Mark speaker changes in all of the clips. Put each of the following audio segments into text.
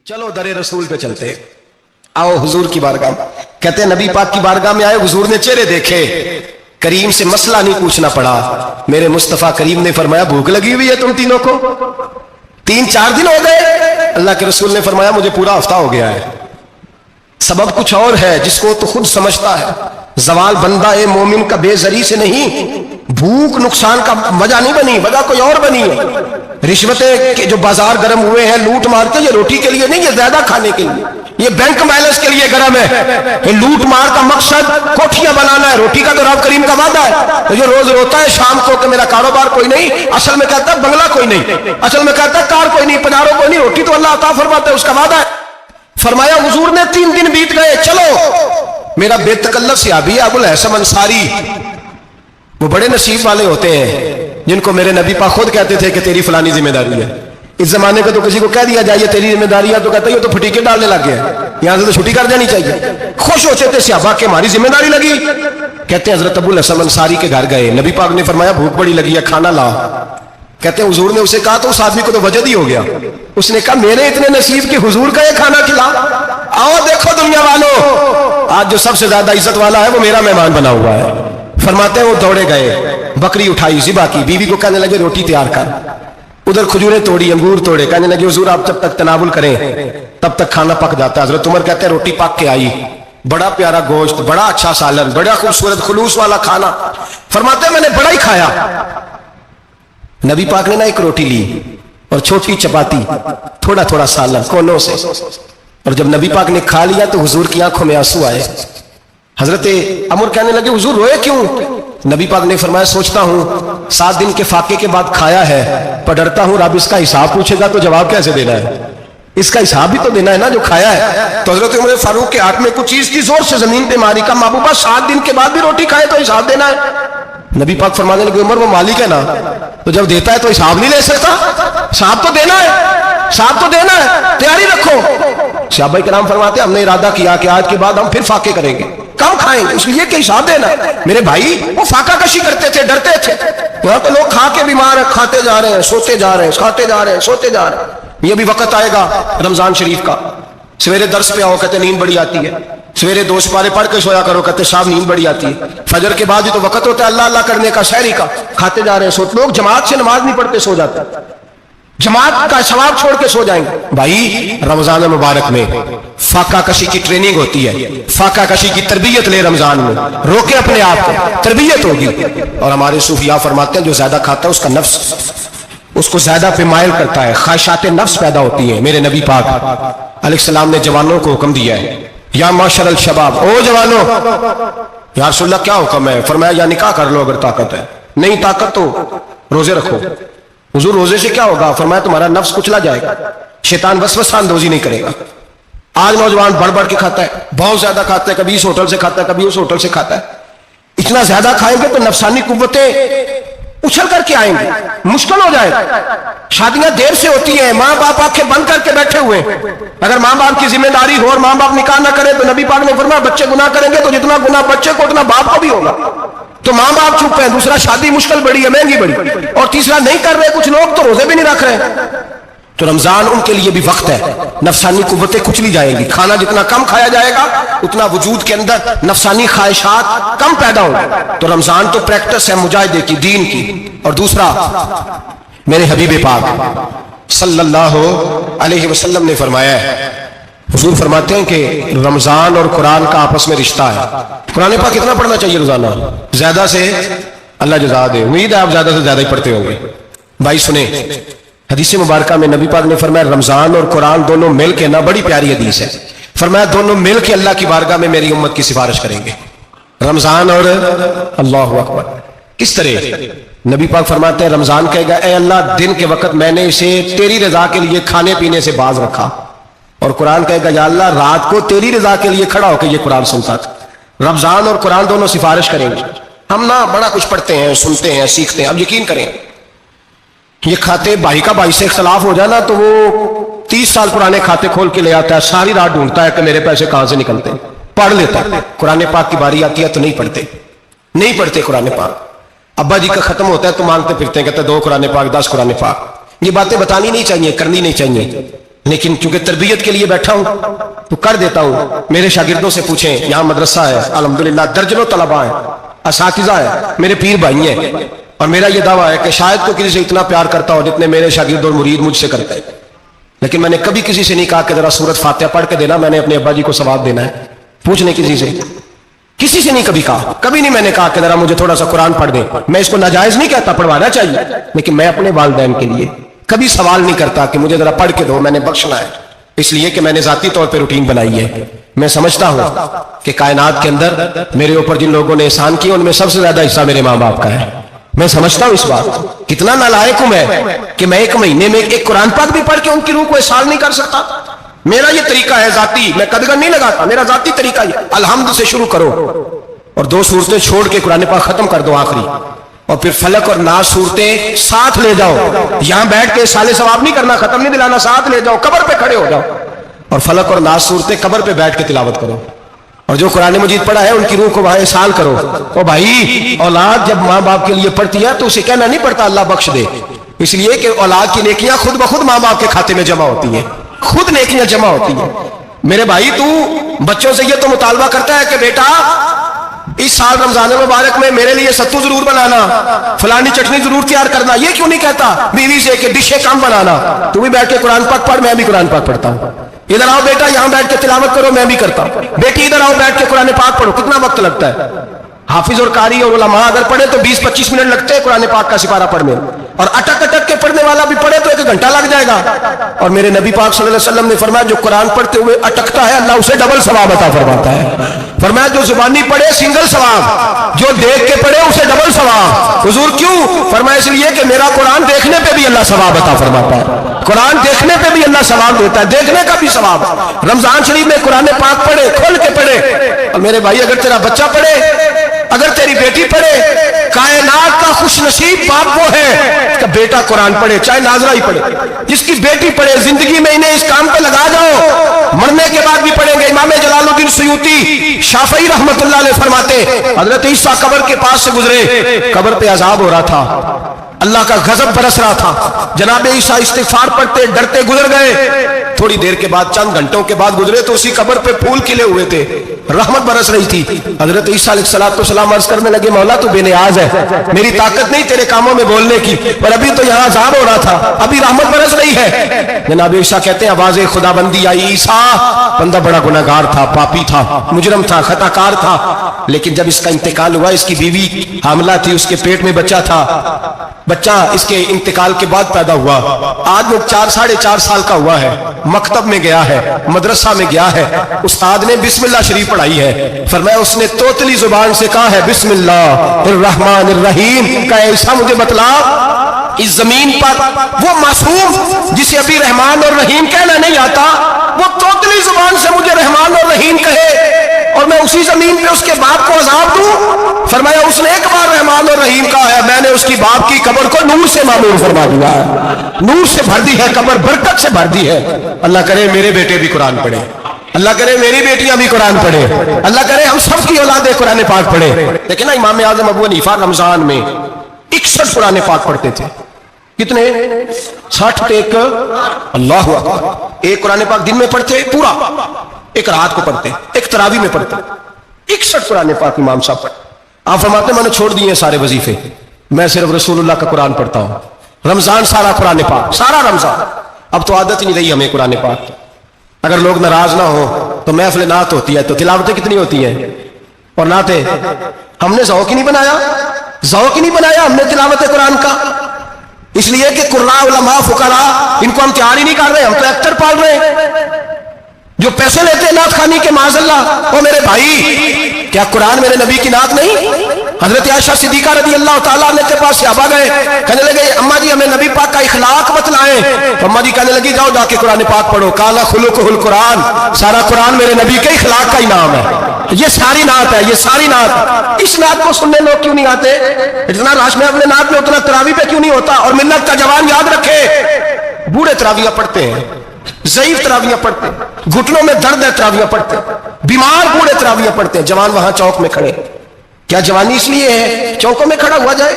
Speaker 1: चलो दरे रसूल पे चलते, आओ हुजूर की बारगाह। कहते हैं नबी पाक की बारगाह में आए, हुजूर ने चेहरे देखे, करीम से मसला नहीं पूछना पड़ा। मेरे मुस्तफा करीम ने फरमाया भूख लगी हुई है तुम तीनों को? 3-4 दिन हो गए। अल्लाह के रसूल ने फरमाया मुझे पूरा हफ्ता हो गया है। सबब कुछ और है जिसको तो खुद समझता है। जवाल बंदा ए मोमिन का बेजरी से नहीं, भूख नुकसान का वजह नहीं बनी, वजह कोई और बनी है। रिश्वतें के जो बाजार गर्म हुए हैं लूट मार के, ये रोटी के लिए नहीं, ये ज्यादा खाने के लिए, ये बैंक बैलेंस के लिए गर्म है। ये लूट मार का मकसद कोठियां बनाना है, रोटी का तो रब करीम का वादा है। तो जो रोज रोता है शाम को कि मेरा कारोबार कोई नहीं, असल में कहता है बंगला कोई नहीं, असल में कहता है कार कोई नहीं, पनारों कोई नहीं, रोटी तो अल्लाह अता फरमाता है, उसका वादा है। फरमाया हुजूर ने 3 दिन बीत गए, चलो मेरा बेतकल्लफ सहाबी अबुल हसन अंसारी, वो बड़े नसीब वाले होते हैं जिनको मेरे नबी पाक खुद कहते थे कि तेरी फलानी जिम्मेदारी है। इस जमाने को तो किसी को कह दिया जाए तेरी जिम्मेदारी है तो कहता है ये तो फटीके डालने लग गया, यहां से तो छुट्टी कर देनी चाहिए। खुश होते थे सहाबा के हमारी जिम्मेदारी लगी। कहते हैं हजरत अबुल हसन अंसारी के घर गए, नबी पाक ने फरमाया भूख बड़ी लगी है, खाना ला। कहते हैं हुजूर ने उसे कहा तो उस आदमी को तो वजद ही हो गया। उसने कहा मेरे इतने नसीब कि हुजूर का ये खाना खिला। आओ देखो दुनिया वालों, आज जो सबसे ज्यादा इज्जत वाला है वो मेरा मेहमान बना हुआ है। फरमाते हैं वो दौड़े गए, बकरी उठाई, ज़िबा की, बीवी को कहने लगे रोटी तैयार कर, उधर खजूरें तोड़ी, अंगूर तोड़े, कहने लगे हुजूर आप जब तक तनावुल करें तब तक खाना पक जाता है। हजरत उमर कहते हैं रोटी पक के आई, बड़ा प्यारा गोश्त, बड़ा अच्छा सालन, बड़ा खूबसूरत खुलूस वाला खाना। फरमाते हैं मैंने बड़ा ही खाया। नबी पाक ने ना एक रोटी ली और छोटी चपाती, थोड़ा थोड़ा सालन कोनों से, और जब नबी पाक ने खा लिया तो हुजूर की आंखों में आंसू आए। हजरत अमर कहने लगे हुजूर रोए क्यों? नबी पाक ने फरमाया सोचता हूं 7 दिन के फाके के बाद खाया है, पर डरता हूं रब इसका हिसाब पूछेगा तो जवाब कैसे देना है, इसका हिसाब भी तो देना है ना जो खाया है। तो हजरत उमर फारूक के हाथ में कुछ चीज थी, जोर से जमीन पे मारी, का महबूबा 7 दिन के बाद भी रोटी खाए तो हिसाब देना है। नबी पाक फरमाने लगे उमर वो मालिक है ना, तो जब देता है तो हिसाब नहीं ले सकता, हिसाब तो देना है, हिसाब तो देना है, तैयारी रखो। सहाबा के नाम फरमाते हमने इरादा किया कि आज के बाद हम फिर फाके करेंगे, कम खाएंगे, इसलिए कि हिसाब देना। मेरे भाई वो फाका कशी करते थे, डरते थे। यहाँ तो लोग खा के बीमार है, खाते जा रहे हैं, सोते जा रहे हैं, खाते जा रहे हैं, सोते जा रहे हैं। ये भी वक्त आएगा रमजान शरीफ का, सवेरे दर्स पे आओ कहते नींद बड़ी आती है, सवेरे 2 सिपारे पढ़ के सोया करो कहते साहब नींद बड़ी आती है, फजर के बाद ही तो वक्त होता है अल्लाह अल्लाह करने का, शहरी का, खाते जा रहे हैं, सोते। लोग जमात से नमाज नहीं पढ़ते सो जाते, जमात का सवाब छोड़ के सो जाएंगे। भाई रमजान मुबारक में फाका कशी की ट्रेनिंग होती है, फाका कशी की तरबियत ले, रमजान में रोके अपने आप को, तरबियत होगी। और हमारे सूफिया फरमाते हैं जो ज्यादा खाता है उसका नफ्स उसको ज्यादा पे मायल करता है, ख्वाहिशात नफ्स पैदा होती है। मेरे नबी पाक अलैहिस्सलाम ने जवानों को हुक्म दिया है, या माशरल शबाब, ओ जवानों, या रसूलल्लाह क्या हुक्म है? फरमाया या निकाह कर लो अगर ताकत है, नहीं ताकत तो रोजे रखो। हुजूर रोजे से क्या होगा? फरमाया तुम्हारा नफ्स कुचला जाएगा, शैतान वसवसा अंदोजी नहीं करेगा। आज नौजवान बढ़ बढ़ के खाता है, बहुत ज्यादा खाता है, कभी इस होटल से खाता है, कभी उस होटल से खाता है। इतना ज्यादा खाएंगे तो नफसानी कुव्वतें उछल करके आएंगे, मुश्किल हो जाएगा। शादियां देर से होती हैं, माँ बाप आंखें बंद करके बैठे हुए, अगर माँ बाप की जिम्मेदारी हो और माँ बाप निकाह ना करे तो नबी पाक ने फरमाया बच्चे गुनाह करेंगे तो जितना गुनाह बच्चे को उतना बाप को भी होगा। तो माँ बाप चुप है, दूसरा शादी मुश्किल बड़ी है, महंगी बड़ी, और तीसरा नहीं कर रहे कुछ लोग तो रोजे भी नहीं रख रहे। तो रमजान उनके लिए भी वक्त है, नफसानी कुव्वतें कुचली जाएंगी, खाना जितना कम खाया जाएगा उतना वजूद के अंदर नफसानी ख्वाहिशात कम पैदा होंगे। तो रमजान तो प्रैक्टिस है मुजाहिदे की, दीन की। और दूसरा मेरे हबीब पाक सल्लल्लाहु अलैहि वसल्लम ने फरमाया है, हुजूर फरमाते हैं कि रमजान और कुरान का आपस में रिश्ता है। कुरान पाक कितना पढ़ना चाहिए रोजाना? ज्यादा से अल्लाह जज़ा दे, उम्मीद है आप ज्यादा से ज्यादा ही पढ़ते होंगे। भाई सुने, हदीस मुबारका में नबी पाक ने फरमाया रमजान और कुरान दोनों मिल के ना, बड़ी प्यारी हदीस है, फरमाया दोनों मिल के अल्लाह की बारगाह में मेरी उम्मत की सिफारिश करेंगे। रमजान और अल्लाहु अकबर। किस तरह? नबी पाक फरमाते हैं रमजान कहेगा ए अल्लाह दिन के वक्त मैंने इसे तेरी रजा के लिए खाने पीने से बाज रखा, और कुरान कहेगा या अल्लाह रात को तेरी रजा के लिए खड़ा होकर ये कुरान सुनता था। रमजान और कुरान दोनों सिफारिश करेंगे। हम ना बड़ा कुछ पढ़ते हैं, सुनते हैं, सीखते हैं, अब यकीन करें ये खाते भाई का भाई से इख्तलाफ हो जाए ना तो वो 30 साल पुराने खाते खोल के ले आता है, सारी रात ढूंढता है कि मेरे पैसे कहां से निकलते हैं, पढ़ लेता है। कुरान पाक की बारी आती है तो नहीं पढ़ते कुरान पाक। अब्बा जी का खत्म होता है तो मांगते फिरते हैं, कहते 2 कुरान पाक 10 कुरान पाक। ये बातें बतानी नहीं चाहिए, करनी नहीं चाहिए, लेकिन चूंकि तरबियत के लिए बैठा हूं तो कर देता हूं। मेरे शागिर्दों से पूछें, यहां मदरसा है अल्हम्दुलिल्लाह, दर्जनों तलबा है, असातिज़ा है, मेरे पीर भाई हैं, और मेरा यह दावा है कि शायद कोई किसी से इतना प्यार करता हो जितने मेरे शागिर्द और मुरीद मुझसे करते हैं। लेकिन मैंने कभी किसी से नहीं कहा कि जरा सूरत फातिहा पढ़ के देना, मैंने अपने अब्बा जी को सवाब देना है। पूछ लें किसी से नहीं कभी कहा, कभी नहीं मैंने कहा कि जरा मुझे थोड़ा सा कुरान पढ़ दे। मैं इसको नाजायज नहीं कहता, पढ़वाना चाहिए, लेकिन मैं अपने वालिदैन के लिए कभी सवाल नहीं करता कि मुझे जरा पढ़ के दो, मैंने बख्शना है, इसलिए कि मैंने जाती तौर पे रूटीन बनाई है। मैं समझता हूं कि कायनात के अंदर मेरे ऊपर जिन लोगों ने एहसान किए उनमें सबसे ज्यादा हिस्सा मेरे माँ बाप का है। मैं समझता हूं इस बात, कितना नालायक हूं मैं कि मैं एक महीने में एक कुरान पाक भी पढ़ के उनकी रूह को एहसास नहीं कर सकता। मेरा ये तरीका है जाती, मैं कदगन नहीं लगाता, मेरा जाती तरीका है। अलहम्द से शुरू करो और 2 सूरतें छोड़ के कुरान पाक खत्म कर दो आखिरी, और फिर फलक और नास सूरतें साथ ले जाओ। यहां बैठ के साले सवाब नहीं करना, खत्म नहीं दिलाना, साथ ले जाओ, कब्र पे खड़े हो जाओ और फलक और नास सूरतें कब्र पे बैठ के तिलावत करो। और जो कुरान मजीद पढ़ा है उनकी रूह को वहां साल करो। ओ भाई, औलाद जब माँ बाप के लिए पढ़ती है तो उसे कहना नहीं पड़ता अल्लाह बख्श दे, इसलिए कि औलाद की नेकियां खुद ब खुद माँ बाप के खाते में जमा होती है, खुद नेकियां जमा होती है। मेरे भाई, तू बच्चों से ये तो मुतालबा करता है कि बेटा इस साल रमजान मुबारक में मेरे लिए सत्तू जरूर बनाना, फलानी चटनी जरूर तैयार करना, ये क्यों नहीं कहता बीवी से कि डिशे कम बनाना? तू भी बैठ के कुरान पाक पढ़, मैं भी कुरान पाक पढ़ता हूँ। इधर आओ बेटा, यहां बैठ के तिलावत करो, मैं भी करता हूं। बेटी इधर आओ, बैठ के कुरान पाक पढ़ो। कितना वक्त लगता है? हाफिज और कारी और उलमा अगर पढ़े तो 20-25 मिनट लगते हैं कुरान पाक का सिपारा पढ़ने, और अटक अटक के पढ़ने वाला भी पढ़े तो 1 घंटा लग जाएगा। और मेरे नबी पाक सल्लल्लाहु अलैहि वसल्लम ने फरमाया, जो कुरान पढ़ते हुए अटकता है अल्लाह उसे डबल सवाब अता फरमाता है। फरमाया, जो जुबानी पढ़े सिंगल सवाब, जो देख के पढ़े उसे डबल सवाब। हुजूर क्यों? फरमाया, इसलिए कि मेरा कुरान देखने पे भी अल्लाह सवाब अता फरमाता है, कुरान देखने पे भी अल्लाह सवाब देता है, देखने का भी सवाब। रमजान शरीफ में कुरान पाक पढ़े, खोल के पढ़े। और मेरे भाई, अगर तेरा बच्चा पढ़े, अगर तेरी बेटी पढ़े, कायनात का खुशनसीब बाप वो है कि बेटा कुरान पढ़े, चाहे नाजरा ही पढ़े। जिसकी बेटी पढ़े, जिंदगी में इन्हें इस काम पे लगा जाओ, मरने के बाद भी पढ़ेंगे। इमाम जलालुद्दीन सुयूती शाफई रहमतुल्लाह अलैह फरमाते, हजरत ईसा कब्र के पास से गुजरे, कब्र पे अजाब हो रहा था, अल्लाह का गजब बरस रहा था। जनाब ईसा इस्तिगफार पढ़ते डरते गुजर गए। थोड़ी देर के बाद, चंद घंटों के बाद गुजरे तो उसी कब्र पे फूल खिले हुए थे, रहमत बरस रही थी। हजरत ईसा अलैहिस्सलाम अर्ज करने लगे, मौला तू बेनियाज है, मेरी ताकत नहीं तेरे कामों में बोलने की, पर अभी तो यहाँ अजाब हो रहा था, अभी रहमत बरस रही है। जनाब ईसा कहते हैं, आवाज़ खुदाबंदी आई, ईसा बंदा बड़ा गुनहगार था, पापी था, मुजरम था, खताकार था, लेकिन जब इसका इंतकाल हुआ, इसकी बीवी हामला थी, उसके पेट में बच्चा था, बच्चा इसके इंतकाल के बाद पैदा हुआ। आज वो 4-4.5 साल का हुआ है, मकतब में गया है, मदरसा में गया है, उस्ताद ने बिस्मिल्लाह शरीफ पढ़ाई है। फरमाया, उसने तोतली जुबान से कहा है बिस्मिल्लाहिर्रहमानिर्रहीम का ऐसा मुझे बतला, इस जमीन पर वो मासूम जिसे अभी रहमान और रहीम कहना नहीं आता, वो तोतली जुबान से मुझे रहमान और रहीम कहे और मैं उसी जमीन पे उसके बाप को अजाब दूं? फरमाया, उसने एक बार रहमान और रहीम कहा है, मैंने उसकी बाप की कब्र को नूर से मामूर फरमा दिया है, नूर से भर दी है कब्र, बरकत से भर दी है। अल्लाह करे मेरे बेटे भी कुरान पढ़े, अल्लाह करे मेरी बेटियां भी कुरान पढ़े, अल्लाह करे हम सबकी औलादे कुरान पाक पढ़े। लेकिन ना इमाम आजम अबू हनीफा रमजान में 61 कुरान पाक पढ़ते थे। कितने? 60 एक, अल्लाह अकबर। एक कुरान पाक दिन में पढ़ते पूरा, एक रात को पढ़ते, एक तरावी में पढ़ते। 61 कुरान पाक इमाम साहब पढ़ते। आप फरमाते मैंने छोड़ दिए सारे वजीफे, मैं सिर्फ रसूलुल्लाह का कुरान पढ़ता हूं। रमजान सारा कुरान पाक, सारा रमजान। अब तो आदत ही नहीं रही हमें कुरान पाक। अगर लोग नाराज ना हो तो महफिल नात होती है, तो तिलावतें कितनी होती है, और नाते हमने ज़ौक़ ही नहीं बनाया, ज़ौक़ ही नहीं बनाया हमने तिलावत कुरान का, इसलिए कि कुर्रा उलमा फुकरा इनको हम तैयार ही नहीं कर रहे, हम तो एक्टर पाल रहे हैं जो पैसे लेते हैं नात खानी के माज़अल्लाह। ओ मेरे भाई, क्या कुरान मेरे नबी की नात नहीं? हजरत आयशा सिद्दीका रज़ी अल्लाह ताला अन्हा के पास सहाबा गए, कहने लगे अम्मा जी हमें नबी पाक का इखलाक बतलाएं। तो अम्मा जी कहने लगी जाओ जाके कुरान पाक पढ़ो, काला खुलुकुहुल कुरान, सारा कुरान मेरे नबी के इखलाक का ही नाम है। ये सारी नात है, ये सारी नात। इस नात को सुनने लोग क्यों नहीं आते? इतना राश में अपने नात में उतना तरावी पे क्यों नहीं होता? और मिन्नत का जवान याद रखे, बूढ़े तरावियां पढ़ते हैं, ज़ईफ तरावियां पढ़ते हैं, घुटनों में दर्द है तरावियां पढ़ते हैं, बीमार बूढ़े तरावियां पढ़ते हैं, जवान वहां चौक में खड़े। क्या जवानी इसलिए है चौकों में खड़ा हुआ जाए?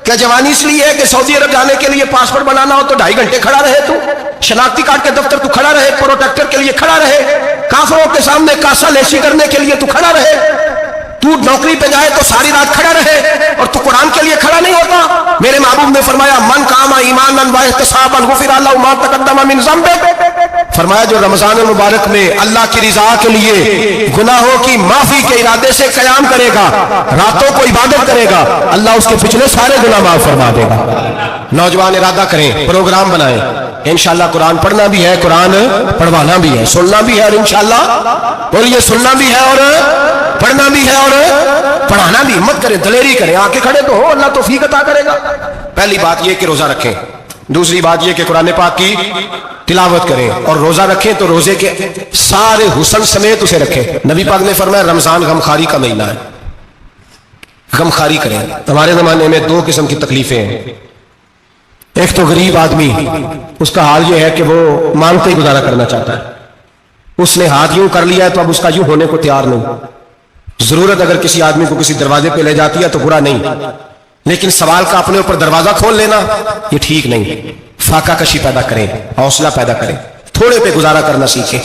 Speaker 1: क्या जवानी इसलिए है कि सऊदी अरब जाने के लिए पासपोर्ट बनाना हो तो 2.5 घंटे खड़ा रहे तू? शनाख्ती कार्ड के दफ्तर तू खड़ा रहे, प्रोटेक्टर के लिए खड़ा रहे, काफरों के सामने कासा लेसी करने के लिए तू खड़ा रहे, तू नौकरी पे जाए तो सारी रात खड़ा रहे और तू कुरान के लिए खड़ा नहीं होता। मेरे महबूब ने फरमाया मन कामा ईमानन व इहतिसाबन गुफिर लहु मा तक़द्दम मिन ज़ंबि। फरमाया जो रमजान मुबारक में अल्लाह की रिजा के लिए गुनाहों की माफी के इरादे से कयाम करेगा, रातों को इबादत करेगा, अल्लाह उसके पिछले सारे गुनाह माफ फरमा देगा। नौजवान इरादा करें, प्रोग्राम बनाएं, इंशाअल्लाह कुरान पढ़ना भी है, कुरान पढ़वाना भी है, सुनना भी है और इंशाअल्लाह बोलिए सुनना भी है और पढ़ना भी है और पढ़ाना भी। हिम्मत करें, दलेरी करें, आके खड़े तो हो, अल्लाह तौफीक अता करेगा। पहली बात यह कि रोजा रखें, दूसरी बात यह कि कुरान पाक की तिलावत करें, और रोजा रखें तो रोजे के सारे हुस्न समेत उसे रखें। नबी पाक ने फरमाया रमजान गमखारी का महीना है, गमखारी करें। हमारे जमाने में दो किस्म की तकलीफें हैं। एक तो गरीब आदमी, उसका हाल यह है कि वो मांगते ही गुजारा करना चाहता है, उसने हाथ यूं कर लिया है तो अब उसका यूं होने को तैयार नहीं। जरूरत अगर किसी आदमी को किसी दरवाजे पे ले जाती है तो बुरा नहीं, लेकिन सवाल का अपने ऊपर दरवाजा खोल लेना ये ठीक नहीं। फाका कशी पैदा करें, हौसला पैदा करें, थोड़े पे गुजारा करना सीखें।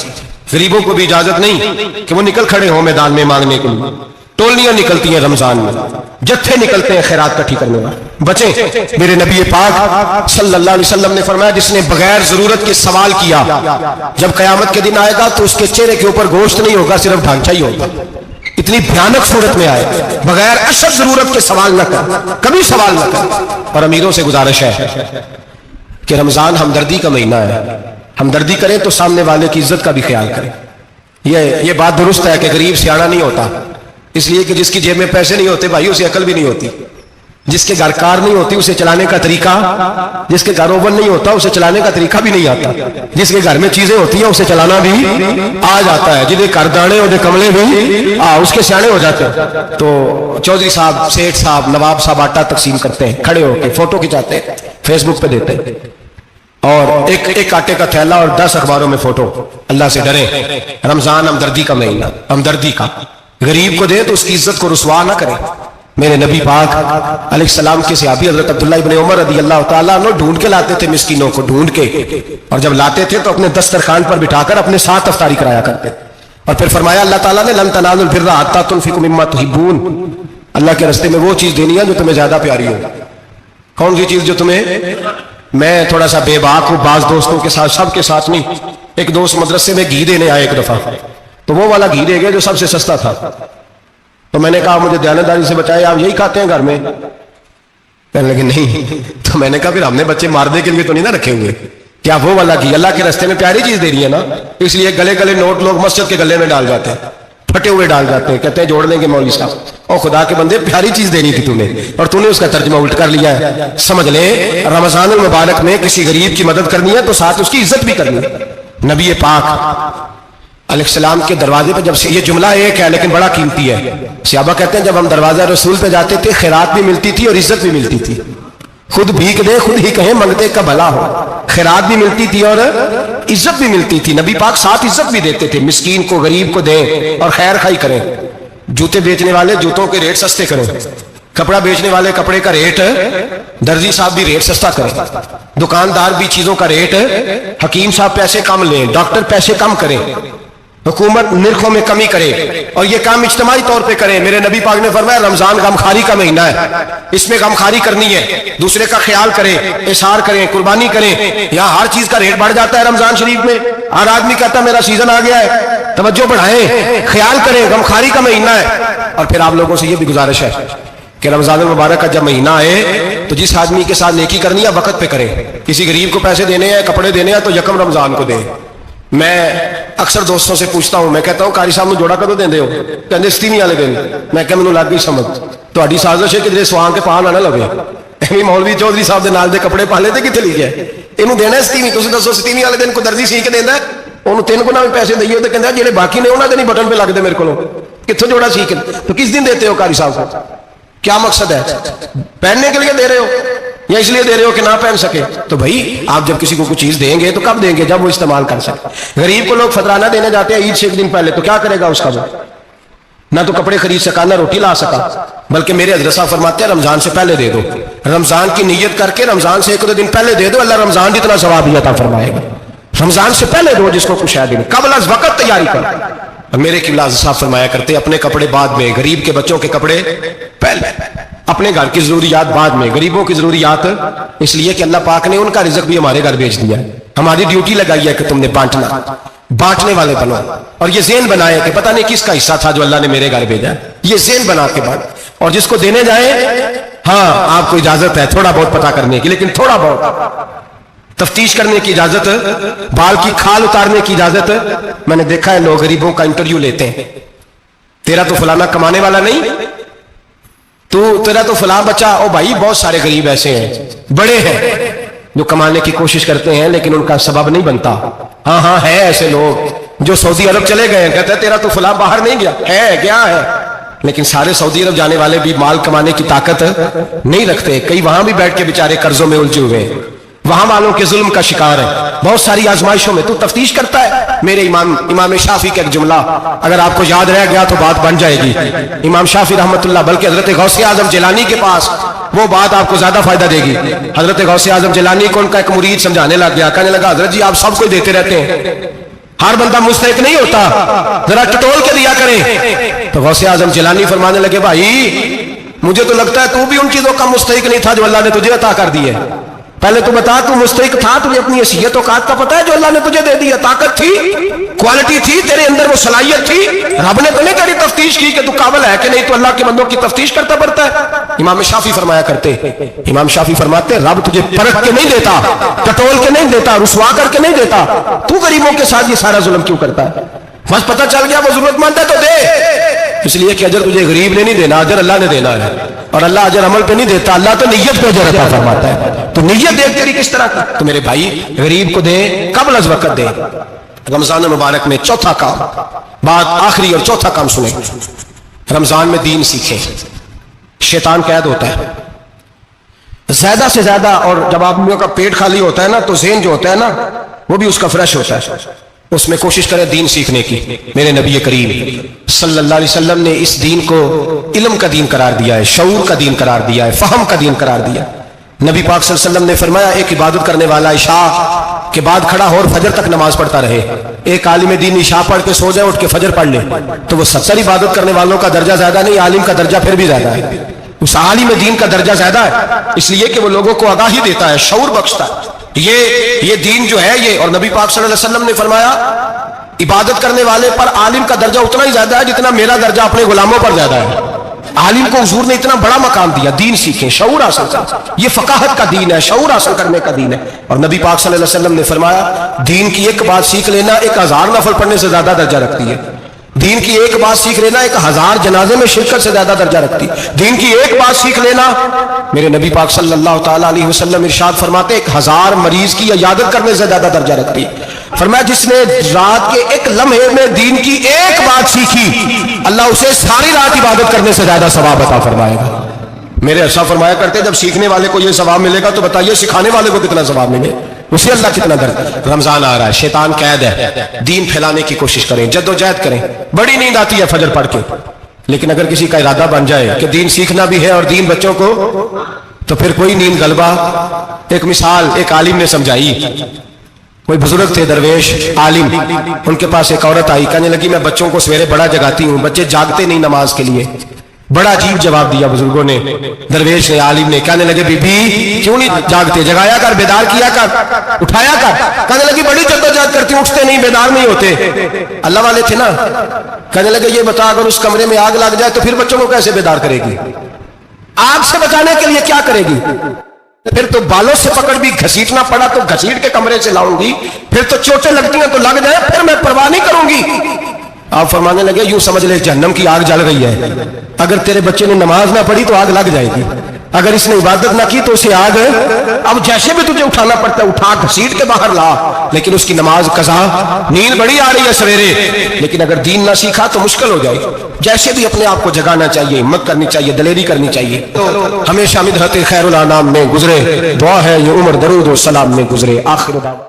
Speaker 1: गरीबों को भी इजाजत नहीं कि वो निकल खड़े हों मैदान में मांगने के लिए। टोलियां निकलती हैं रमजान में, जत्थे निकलते हैं खैरात इकट्ठी करने वाले। बचें। मेरे नबी पाक सल्लल्लाहु अलैहि वसल्लम ने फरमाया जिसने बगैर जरूरत के सवाल किया, जब कयामत के दिन आएगा तो उसके चेहरे के ऊपर गोश्त नहीं होगा, सिर्फ ढांचा ही होगा। इतनी भयानक सूरत में आए, बगैर अशद जरूरत के सवाल न कर, कभी सवाल न कर। और अमीरों से गुजारिश है कि रमजान हमदर्दी का महीना है, हमदर्दी करें तो सामने वाले की इज्जत का भी ख्याल करें। ये बात दुरुस्त है कि गरीब सियाना नहीं होता, इसलिए कि जिसकी जेब में पैसे नहीं होते भाई उसे अकल भी नहीं होती। जिसके घर कार नहीं होती उसे चलाने का तरीका, जिसके घर ओवन नहीं होता उसे चलाने का तरीका भी नहीं आता। जिसके घर में चीजें होती हैं उसे चलाना भी आ जाता है। जिन्हें घर दाने और कमले भी उसके सियाने हो जाते हैं। तो चौधरी साहब, सेठ साहब, नवाब साहब आटा तकसीम करते हैं, खड़े होकर फोटो खिंचाते हैं, फेसबुक पे देते हैं, और एक आटे का थैला और 10 अखबारों में फोटो। अल्लाह से डरें। रमजान हमदर्दी का महीना, हमदर्दी का। गरीब को दे तो उसकी इज्जत को रुसवा ना करें। मेरे नबी पाक अलैहिस्सलाम के सहाबी हजरत अब्दुल्लाह इब्न उमर रदियल्लाहु ताला अन्हु ढूंढ के लाते थे मिस्कीनों को, ढूंढ के, और जब लाते थे तो अपने दस्तरखान पर बिठाकर अपने साथ अफ्तारी कराया करते। और फिर फरमाया अल्लाह ताला ने लन तनालुल बिर्रा हत्ता तुनफिकू मिम्मा तुहिब्बून, अल्लाह के रास्ते में वो चीज देनी है जो तुम्हें ज्यादा प्यारी हो। कौन सी चीज जो तुम्हें, मैं थोड़ा सा बेबाक हूं, बाज दोस्तों के साथ, सबके साथ नहीं। एक दोस्त मदरसे में घी देने आए एक दफा, तो वो वाला घी दे गए जो सबसे सस्ता था। तो मैंने कहा मुझे दयानतदारी से बचाए, आप यही खाते हैं घर में? कहने लगे नहीं। तो मैंने कहा फिर हमने बच्चे मारने के लिए तो नहीं ना रखे हुए, क्या वो वाला घी अल्लाह के रास्ते में प्यारी चीज दे रही है ना, इसलिए गले गले नोट लोग मस्जिद के गले में डाल जाते हैं, फटे हुए डाल जाते हैं, कहते हैं जोड़ लेंगे मौलवी साहब। और खुदा के बंदे प्यारी चीज देनी थी तुम्हें और तूने उसका तर्जुमा उल्ट कर लिया है। समझ ले रमजान मुबारक में किसी गरीब की मदद करनी है तो साथ उसकी इज्जत भी करनी है। नबी पाक अलैहिस्सलाम के दरवाजे पे, जब से ये जुमला एक है लेकिन बड़ा कीमती है, सहाबा कहते हैं जब हम दरवाजा रसूल पे जाते थे खैरात भी मिलती थी और इज्जत भी मिलती थी। खुद भीख दे खुद ही कहें मंगते का भला हो, खैरात भी मिलती थी और इज्जत भी मिलती थी। नबी पाक साथ इज्जत भी देते थे, मिस्कीन को गरीब को दें और खैर खाई करें। जूते बेचने वाले जूतों के रेट सस्ते करें, कपड़ा बेचने वाले कपड़े का रेट, दर्जी साहब भी रेट सस्ता करें, दुकानदार भी चीजों का रेट, हकीम साहब पैसे कम लें, डॉक्टर पैसे कम करें, हुकूमत निर्खों में कमी करे, और ये काम इज्तिमाई तौर पे करे। मेरे नबी पाक ने फरमाया रमजान गमखारी का महीना है, इसमें गमखारी करनी है, दूसरे का ख्याल करें, इशार करें, कुर्बानी करें। यहाँ हर चीज का रेट बढ़ जाता है रमजान शरीफ में। हर आदमी कहता है मेरा सीजन आ गया है, तवज्जो बढ़ाएं, ख्याल करें, गमखारी का महीना है। और फिर आप लोगों से ये भी गुजारिश है कि रमजान मुबारक का जब महीना आए तो जिस आदमी के साथ नेकी करनी है वक्त पे करें। किसी गरीब को पैसे देने हैं, कपड़े देने हैं तो यकम रमजान को दें। मैं अक्सर दोस्तों से पूछता हूं, मैं कहता हूं कारी साहब जोड़ा कदों देंदे हो? कहते 7वीं वाले दिन। मैं कह मैनू लग गई समझ, तुहाडी साजिश है कि स्वां के पा ना लवे। एवं मौलवी चौधरी साहब के नाल दे कपड़े पा ले कितने लिखे इनू देना 7वीं। तुम दसो 7वीं वाले दिन को दर्जी सी के देना, उन्होंने 3 गुना भी पैसे दईए तो कहता जेडे बाकी ने उन्होंने नहीं बटन पे लगते मेरे को, कितों जोड़ा सी के। तो किस दिन देते हो कारी साहब को? क्या मकसद है? पहनने के लिए दे रहे हो या इसलिए दे रहे हो कि ना पहन सके? तो भाई आप जब किसी को कुछ चीज देंगे तो कब देंगे? जब वो इस्तेमाल कर सके। गरीब को लोग फतराना देने जाते हैं ईद से 1 दिन पहले, तो क्या करेगा उसका? वो ना तो कपड़े खरीद सका ना रोटी ला सका। बल्कि मेरे हज़रत साहब फरमाते हैं रमजान से पहले दे दो, रमजान की नीयत करके रमजान से 1-2 दिन पहले दे दो, अल्लाह रमजान जितना सवाब अता फरमाएगा। رمضان سے پہلے دو جس کو کچھ ہے دن قبل از وقت تیاری کر. اور میرے قبلہ صاحب فرمایا کرتے اپنے کپڑے بعد میں، غریب کے بچوں کے کپڑے پہلے، اپنے گھر کی ضروریات بعد میں، غریبوں کی ضروریات، اس لیے کہ اللہ پاک نے ان کا رزق بھی ہمارے گھر بھیج دیا ہے. ہماری ڈیوٹی لگائی ہے کہ تم نے بانٹنا، بانٹنے والے بنو. اور یہ ذہن بنائے کہ پتہ نہیں کس کا حصہ تھا جو اللہ نے میرے گھر بھیجا، یہ ذہن بنا کے بانٹ. اور جس کو دینے جائیں، ہاں آپ کو اجازت ہے تھوڑا بہت پتہ کرنے کی، لیکن تھوڑا بہت تفتیش کرنے کی اجازت، بال کی کھال اتارنے کی اجازت. میں نے دیکھا ہے لوگ غریبوں کا انٹرویو لیتے ہیں، تیرا تو فلانا کمانے والا نہیں، تیرا تو فلاں بچہ. او بھائی بہت سارے غریب ایسے ہیں، بڑے ہیں جو کمانے کی کوشش کرتے ہیں لیکن ان کا سبب نہیں بنتا. ہاں ہے ایسے لوگ جو سعودی عرب چلے گئے ہیں، کہتے ہیں تیرا تو فلاں باہر نہیں گیا، ہے گیا ہے، لیکن سارے سعودی عرب جانے والے بھی مال کمانے کی طاقت نہیں رکھتے. کئی وہاں بھی بیٹھ کے بیچارے قرضوں میں الجھے ہوئے ہیں، وہاں والوں کے ظلم کا شکار ہے. بہت ساری آزمائشوں میں تو تفتیش کرتا ہے. میرے امام شافعی کا ایک جملہ اگر آپ کو یاد رہ گیا تو بات بن جائے گی. امام شافعی رحمت اللہ، بلکہ حضرت غوث اعظم جیلانی کے پاس وہ بات آپ کو زیادہ فائدہ دے گی. حضرت غوث اعظم جیلانی کو ان کا ایک مرید سمجھانے لگ گیا، کہنے لگا حضرت جی آپ سب کو دیتے رہتے ہیں، ہر بندہ مستحق نہیں ہوتا، ذرا ٹٹول کے دیا کریں. تو غوث اعظم جیلانی فرمانے لگے بھائی مجھے تو لگتا ہے تو بھی ان چیزوں کا مستحق نہیں تھا جو اللہ نے تجھے عطا کر دی ہے. پہلے تو بتا تو مستحق تھا، تجھے اپنی حیثیت اوقات کا پتہ ہے جو اللہ نے تجھے دے دی ہے؟ طاقت تھی، کوالٹی تھی تیرے اندر، وہ صلاحیت تھی. رب نے تو نہیں تیری تفتیش کی کہ تو قابل ہے کہ نہیں، تو اللہ کے بندوں کی تفتیش کرتا پڑتا ہے. امام شافعی فرمایا کرتے، امام شافعی فرماتے رب تجھے پرکھ کے نہیں دیتا، ٹٹول کے نہیں دیتا، رسوا کر کے نہیں دیتا، تو غریبوں کے ساتھ یہ سارا ظلم کیوں کرتا ہے؟ بس پتہ چل گیا وہ ضرورت مند ہے تو دے. اس لیے کہ اجر تجھے غریب نے نہیں دینا، اجر اللہ نے دینا ہے. اور اللہ اجر عمل پہ نہیں دیتا، اللہ تو نیت پہ اجر عطا فرماتا ہے. تو نیت دیکھ تیری کس طرح کی. تو میرے بھائی غریب کو دے، قبل از وقت دے. رمضان مبارک میں چوتھا کام، بات آخری اور چوتھا کام سنیں، رمضان میں دین سیکھیں. شیطان قید ہوتا ہے زیادہ سے زیادہ، اور جب آدمیوں کا پیٹ خالی ہوتا ہے نا تو ذہن جو ہوتا ہے نا وہ بھی اس کا فریش ہوتا ہے. اس میں کوشش کرے دین سیکھنے کی. میرے نبی کریم صلی اللہ علیہ وسلم نے اس دین کو علم کا دین قرار دیا ہے، شعور کا دین قرار دیا ہے، فہم کا دین قرار دیا. نبی پاک صلی اللہ علیہ وسلم نے فرمایا ایک عبادت کرنے والا عشاء کے بعد کھڑا ہو اور فجر تک نماز پڑھتا رہے. ایک عالم دین عشاء پڑھ کے سو جائے، اٹھ کے فجر پڑھ لے، تو وہ 70 عبادت کرنے والوں کا درجہ زیادہ نہیں، عالم کا درجہ پھر بھی زیادہ ہے. اس عالم دین کا درجہ زیادہ ہے، اس لیے کہ وہ لوگوں کو آگاہی دیتا ہے، شعور بخشتا ہے. یہ دین جو ہے یہ، اور نبی پاک صلی اللہ علیہ وسلم نے فرمایا عبادت کرنے والے پر عالم کا درجہ اتنا ہی زیادہ ہے جتنا میرا درجہ اپنے غلاموں پر زیادہ ہے. عالم کو حضور نے اتنا بڑا مقام دیا. دین سیکھیں، شعور حاصل کریں. یہ فقاہت کا دین ہے، شعور حاصل کرنے کا دین ہے. اور نبی پاک صلی اللہ علیہ وسلم نے فرمایا دین کی ایک بات سیکھ لینا 1000 نفل پڑھنے سے زیادہ درجہ رکھتی ہے. دین کی ایک بات سیکھ لینا 1000 جنازے میں شرکت سے زیادہ درجہ رکھتی. دین کی ایک بات سیکھ لینا، میرے نبی پاک صلی اللہ تعالیٰ علیہ وسلم ارشاد فرماتے 1000 مریض کی عیادت کرنے سے زیادہ درجہ رکھتی. فرمایا جس نے رات کے ایک لمحے میں دین کی ایک بات سیکھی، اللہ اسے ساری رات عبادت کرنے سے زیادہ ثواب عطا فرمائے گا. میرے ایسا فرمایا کرتے جب سیکھنے والے کو یہ ثواب ملے گا تو بتائیے سکھانے والے کو کتنا ثواب ملے، اسے اللہ کتنا درد. رمضان آ رہا ہے، شیطان قید ہے، دین پھیلانے کی کوشش کریں، جد و جہد کریں. بڑی نیند آتی ہے فجر پڑھ کے، لیکن اگر کسی کا ارادہ بن جائے کہ دین سیکھنا بھی ہے اور دین بچوں کو، تو پھر کوئی نیند غلبہ. ایک مثال ایک عالم نے سمجھائی. کوئی بزرگ تھے درویش عالم، ان کے پاس ایک عورت آئی، کہنے لگی میں بچوں کو سویرے بڑا جگاتی ہوں، بچے جاگتے نہیں نماز کے لیے. بڑا عجیب جواب دیا بزرگوں نے، درویش نے عالم نے. کہنے لگے بی بی کیوں نہیں جاگتے، جگایا کر، بیدار کیا کر، اٹھایا کر. کہنے لگی بڑی جدوجہد کرتی ہوں، اٹھتے نہیں، بیدار نہیں ہوتے. اللہ والے تھے نا. کہنے لگے یہ بتا اگر اس کمرے میں آگ لگ جائے تو پھر بچوں کو کیسے بیدار کرے گی؟ آگ سے بچانے کے لیے کیا کرے گی؟ پھر تو بالوں سے پکڑ بھی گھسیٹنا پڑا تو گھسیٹ کے کمرے سے لاؤں گی، پھر تو چوٹیں لگتی ہیں تو لگ جائے، پھر میں پرواہ نہیں کروں گی. آپ فرمانے لگے یوں سمجھ لے جہنم کی آگ جل رہی ہے، اگر تیرے بچے نے نماز نہ پڑھی تو آگ لگ جائے گی، اگر اس نے عبادت نہ کی تو اسے آگ، اب جیسے بھی تجھے اٹھانا پڑتا ہے اٹھا گھسیٹ کے باہر لا، لیکن اس کی نماز قضا. نیند بڑی آ رہی ہے سویرے، لیکن اگر دین نہ سیکھا تو مشکل ہو جائے. جیسے بھی اپنے آپ کو جگانا چاہیے، ہمت کرنی چاہیے، دلیری کرنی چاہیے. تو ہمیشہ مدحت خیر الانام میں گزرے، دعا ہے یہ عمر درود و سلام میں گزرے. آخر دعوانا